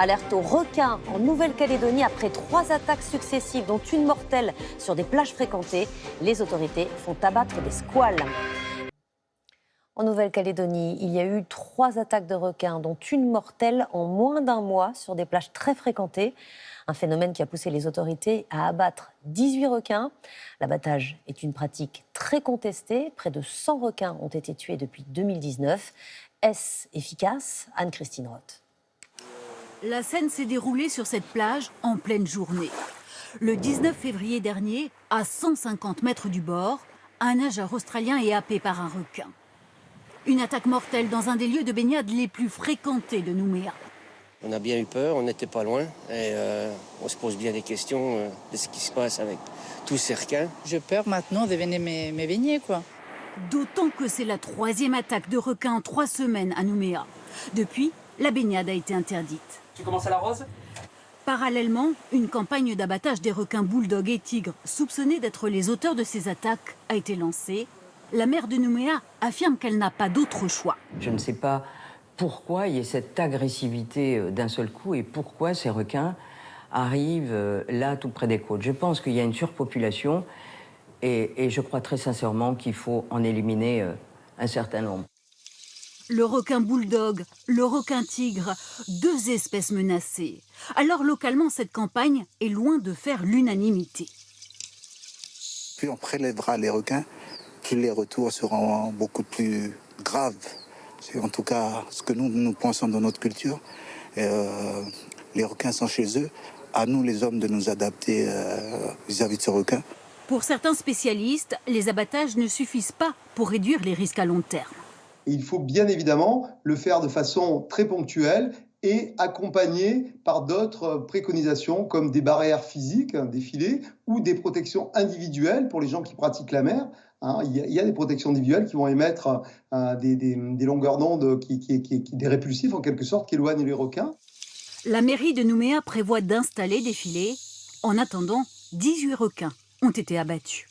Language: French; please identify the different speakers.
Speaker 1: Alerte aux requins en Nouvelle-Calédonie après 3 attaques successives, dont une mortelle sur des plages fréquentées. Les autorités font abattre des squales. En Nouvelle-Calédonie, il y a eu 3 attaques de requins, dont une mortelle en moins d'1 mois sur des plages très fréquentées. Un phénomène qui a poussé les autorités à abattre 18 requins. L'abattage est une pratique très contestée. Près de 100 requins ont été tués depuis 2019. Est-ce efficace? Anne-Christine Roth.
Speaker 2: La scène s'est déroulée sur cette plage en pleine journée. Le 19 février dernier, à 150 mètres du bord, un nageur australien est happé par un requin. Une attaque mortelle dans un des lieux de baignade les plus fréquentés de Nouméa.
Speaker 3: On a bien eu peur, on n'était pas loin et on se pose bien des questions de ce qui se passe avec tous ces requins.
Speaker 4: J'ai peur maintenant de venir me baigner, quoi.
Speaker 2: D'autant que c'est la 3e attaque de requins en 3 semaines à Nouméa. Depuis, la baignade a été interdite.
Speaker 5: Tu commences à la rose ?
Speaker 2: Parallèlement, une campagne d'abattage des requins bulldogs et tigres, soupçonnés d'être les auteurs de ces attaques, a été lancée. La maire de Nouméa affirme qu'elle n'a pas d'autre choix.
Speaker 6: Je ne sais pas pourquoi il y a cette agressivité d'un seul coup et pourquoi ces requins arrivent là, tout près des côtes. Je pense qu'il y a une surpopulation et je crois très sincèrement qu'il faut en éliminer un certain nombre.
Speaker 2: Le requin bulldog, le requin tigre, 2 espèces menacées. Alors localement, cette campagne est loin de faire l'unanimité.
Speaker 7: Plus on prélèvera les requins, plus les retours seront beaucoup plus graves. C'est en tout cas ce que nous pensons dans notre culture. Les requins sont chez eux. À nous, les hommes, de nous adapter vis-à-vis de ces requins.
Speaker 2: Pour certains spécialistes, les abattages ne suffisent pas pour réduire les risques à long terme.
Speaker 8: Il faut bien évidemment le faire de façon très ponctuelle et accompagné par d'autres préconisations comme des barrières physiques, des filets, ou des protections individuelles pour les gens qui pratiquent la mer. Il y a des protections individuelles qui vont émettre des longueurs d'onde, des répulsifs en quelque sorte, qui éloignent les requins.
Speaker 2: La mairie de Nouméa prévoit d'installer des filets. En attendant, 18 requins ont été abattus.